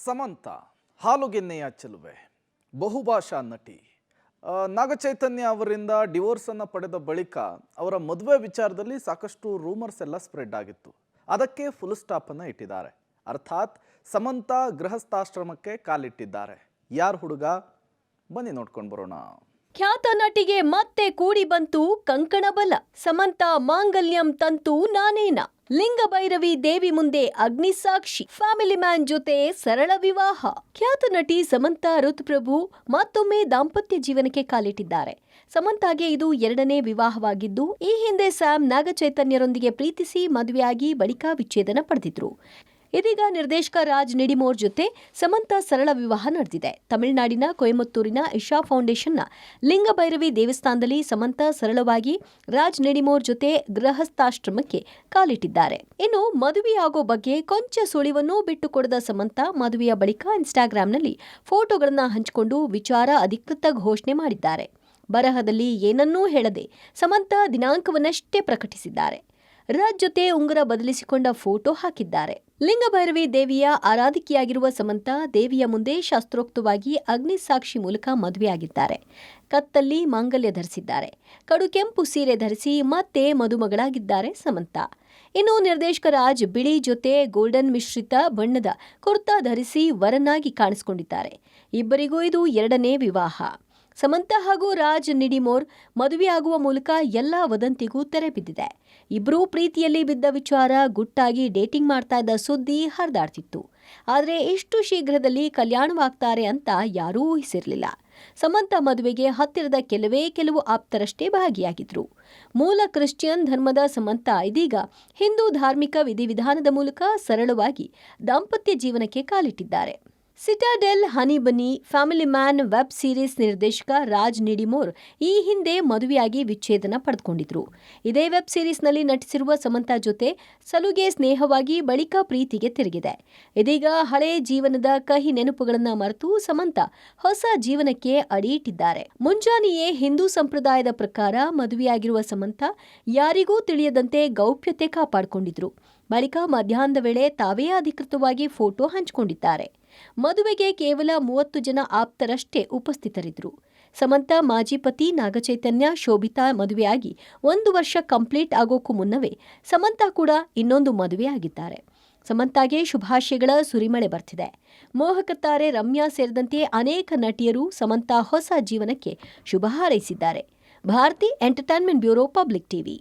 ಸಮಂತ ಹಾಲುಗೆನ್ನೆಯ ಚೆಲುವೆ, ಬಹುಭಾಷಾ ನಟಿ. ನಾಗಚೈತನ್ಯ ಅವರಿಂದ ಡಿವೋರ್ಸನ್ನು ಪಡೆದ ಬಳಿಕ ಅವರ ಮದುವೆ ವಿಚಾರದಲ್ಲಿ ಸಾಕಷ್ಟು ರೂಮರ್ಸ್ ಎಲ್ಲ ಸ್ಪ್ರೆಡ್ ಆಗಿತ್ತು. ಅದಕ್ಕೆ ಫುಲ್ ಸ್ಟಾಪ್ ಅನ್ನು ಇಟ್ಟಿದ್ದಾರೆ. ಅರ್ಥಾತ್ ಸಮಂತ ಗೃಹಸ್ಥಾಶ್ರಮಕ್ಕೆ ಕಾಲಿಟ್ಟಿದ್ದಾರೆ. ಯಾರು ಹುಡುಗ, ಬನ್ನಿ ನೋಡ್ಕೊಂಡು ಬರೋಣ. ಖ್ಯಾತ ನಟಿಗೆ ಮತ್ತೆ ಕೂಡಿ ಬಂತು ಕಂಕಣ ಬಲ. ಸಮಂತ ಮಾಂಗಲ್ಯಂ ತಂತು ನಾನೇನ, ಲಿಂಗಭೈರವಿ ದೇವಿ ಮುಂದೆ ಅಗ್ನಿ ಸಾಕ್ಷಿ, ಫ್ಯಾಮಿಲಿ ಮ್ಯಾನ್ ಜೊತೆ ಸರಳ ವಿವಾಹ. ಖ್ಯಾತ ನಟಿ ಸಮಂತ ಋತುಪ್ರಭು ಮತ್ತೊಮ್ಮೆ ದಾಂಪತ್ಯ ಜೀವನಕ್ಕೆ ಕಾಲಿಟ್ಟಿದ್ದಾರೆ. ಸಮಂತಾಗೆ ಇದು ಎರಡನೇ ವಿವಾಹವಾಗಿದ್ದು, ಈ ಹಿಂದೆ ಸ್ಯಾಮ್ ನಾಗಚೈತನ್ಯರೊಂದಿಗೆ ಪ್ರೀತಿಸಿ ಮದುವೆಯಾಗಿ ಬಳಿಕ ವಿಚ್ಛೇದನ ಪಡೆದಿದ್ರು. ಇದೀಗ ನಿರ್ದೇಶಕ ರಾಜ್ ನಿಡಿಮೋರ್ ಜೊತೆ ಸಮಂತ ಸರಳ ವಿವಾಹ ನಡೆದಿದೆ. ತಮಿಳುನಾಡಿನ ಕೊಯಮತ್ತೂರಿನ ಇಶಾ ಫೌಂಡೇಶನ್ನ ಲಿಂಗಭೈರವಿ ದೇವಸ್ಥಾನದಲ್ಲಿ ಸಮಂತ ಸರಳವಾಗಿ ರಾಜ್ ನಿಡಿಮೋರ್ ಜೊತೆ ಗೃಹಸ್ಥಾಶ್ರಮಕ್ಕೆ ಕಾಲಿಟ್ಟಿದ್ದಾರೆ. ಇನ್ನು ಮದುವೆಯಾಗೋ ಬಗ್ಗೆ ಕೊಂಚ ಸುಳಿವನ್ನೂ ಬಿಟ್ಟುಕೊಡದ ಸಮಂತ ಮದುವೆಯ ಬಳಿಕ ಇನ್ಸ್ಟಾಗ್ರಾಂನಲ್ಲಿ ಫೋಟೋಗಳನ್ನ ಹಂಚಿಕೊಂಡು ವಿಚಾರ ಅಧಿಕೃತ ಘೋಷಣೆ ಮಾಡಿದ್ದಾರೆ. ಬರಹದಲ್ಲಿ ಏನನ್ನೂ ಹೇಳದೆ ಸಮಂತ ದಿನಾಂಕವನ್ನಷ್ಟೇ ಪ್ರಕಟಿಸಿದ್ದಾರೆ. ರಾಜ್ ಜೊತೆ ಉಂಗುರ ಬದಲಿಸಿಕೊಂಡ ಫೋಟೋ ಹಾಕಿದ್ದಾರೆ. ಲಿಂಗಭೈರವಿ ದೇವಿಯ ಆರಾಧಕಿಯಾಗಿರುವ ಸಮಂತ ದೇವಿಯ ಮುಂದೆ ಶಾಸ್ತ್ರೋಕ್ತವಾಗಿ ಅಗ್ನಿ ಸಾಕ್ಷಿ ಮೂಲಕ ಮದುವೆಯಾಗಿದ್ದಾರೆ. ಕತ್ತಲ್ಲಿ ಮಾಂಗಲ್ಯ ಧರಿಸಿದ್ದಾರೆ. ಕಡು ಕೆಂಪು ಸೀರೆ ಧರಿಸಿ ಮತ್ತೆ ಮದುಮಗಳಾಗಿದ್ದಾರೆ ಸಮಂತ. ಇನ್ನು ನಿರ್ದೇಶಕ ರಾಜ್ ಬಿಳಿ ಜೊತೆ ಗೋಲ್ಡನ್ ಮಿಶ್ರಿತ ಬಣ್ಣದ ಕುರ್ತಾ ಧರಿಸಿ ವರನಾಗಿ ಕಾಣಿಸಿಕೊಂಡಿದ್ದಾರೆ. ಇಬ್ಬರಿಗೂ ಇದು ಎರಡನೇ ವಿವಾಹ. ಸಮಂತ ಹಾಗೂ ರಾಜ್ ನಿಡಿಮೋರ್ ಮದುವೆಯಾಗುವ ಮೂಲಕ ಎಲ್ಲಾ ವದಂತಿಗೂ ತೆರೆ ಬಿದ್ದಿದೆ. ಇಬ್ಬರೂ ಪ್ರೀತಿಯಲ್ಲಿ ಬಿದ್ದ ವಿಚಾರ ಗುಟ್ಟಾಗಿ ಡೇಟಿಂಗ್ ಮಾಡ್ತಾ ಇದ್ದ ಸುದ್ದಿ ಹರಿದಾಡ್ತಿತ್ತು. ಆದರೆ ಇಷ್ಟು ಶೀಘ್ರದಲ್ಲಿ ಕಲ್ಯಾಣವಾಗ್ತಾರೆ ಅಂತ ಯಾರೂ ಊಹಿಸಿರಲಿಲ್ಲ. ಸಮಂತ ಮದುವೆಗೆ ಹತ್ತಿರದ ಕೆಲವು ಆಪ್ತರಷ್ಟೇ ಭಾಗಿಯಾಗಿದ್ರು. ಮೂಲ ಕ್ರಿಶ್ಚಿಯನ್ ಧರ್ಮದ ಸಮಂತ ಇದೀಗ ಹಿಂದೂ ಧಾರ್ಮಿಕ ವಿಧಿವಿಧಾನದ ಮೂಲಕ ಸರಳವಾಗಿ ದಾಂಪತ್ಯ ಜೀವನಕ್ಕೆ ಕಾಲಿಟ್ಟಿದ್ದಾರೆ. ಸಿಟಾಡೆಲ್ ಹನಿ ಬನಿ ಫ್ಯಾಮಿಲಿ ಮ್ಯಾನ್ ವೆಬ್ ಸೀರೀಸ್ ನಿರ್ದೇಶಕ ರಾಜ್ ನಿಡಿಮೋರ್ ಈ ಹಿಂದೆ ಮದುವೆಯಾಗಿ ವಿಚ್ಛೇದನ ಪಡೆದುಕೊಂಡಿದ್ರು. ಇದೇ ವೆಬ್ ಸೀರೀಸ್ನಲ್ಲಿ ನಟಿಸಿರುವ ಸಮಂತ ಜೊತೆ ಸಲುಗೆ ಸ್ನೇಹವಾಗಿ ಬಳಿಕ ಪ್ರೀತಿಗೆ ತಿರುಗಿದೆ. ಇದೀಗ ಹಳೆ ಜೀವನದ ಕಹಿ ನೆನಪುಗಳನ್ನು ಮರೆತು ಸಮಂತ ಹೊಸ ಜೀವನಕ್ಕೆ ಅಡಿಯಿಟ್ಟಿದ್ದಾರೆ. ಮುಂಜಾನೆಯೇ ಹಿಂದೂ ಸಂಪ್ರದಾಯದ ಪ್ರಕಾರ ಮದುವೆಯಾಗಿರುವ ಸಮಂತ ಯಾರಿಗೂ ತಿಳಿಯದಂತೆ ಗೌಪ್ಯತೆ ಕಾಪಾಡಿಕೊಂಡಿದ್ರು. ಬಳಿಕ ಮಧ್ಯಾಹ್ನದ ವೇಳೆ ತಾವೇ ಅಧಿಕೃತವಾಗಿ ಫೋಟೋ ಹಂಚಿಕೊಂಡಿದ್ದಾರೆ. ಮದುವೆಗೆ ಕೇವಲ 30 ಜನ ಆಪ್ತರಷ್ಟೇ ಉಪಸ್ಥಿತರಿದ್ದರು. ಸಮಂತ ಮಾಜಿ ಪತಿ ನಾಗಚೈತನ್ಯ ಶೋಭಿತಾ ಮದುವೆಯಾಗಿ 1 ವರ್ಷ ಕಂಪ್ಲೀಟ್ ಆಗೋಕ್ಕೂ ಮುನ್ನವೇ ಸಮಂತ ಕೂಡ ಇನ್ನೊಂದು ಮದುವೆಯಾಗಿದ್ದಾರೆ. ಸಮಂತಾಗೆ ಶುಭಾಶಯಗಳ ಸುರಿಮಳೆ ಬರ್ತಿದೆ. ಮೋಹಕತಾರೆ ರಮ್ಯಾ ಸೇರಿದಂತೆ ಅನೇಕ ನಟಿಯರು ಸಮಂತ ಹೊಸ ಜೀವನಕ್ಕೆ ಶುಭ ಹಾರೈಸಿದ್ದಾರೆ. Bharati entertainment bureau, public TV.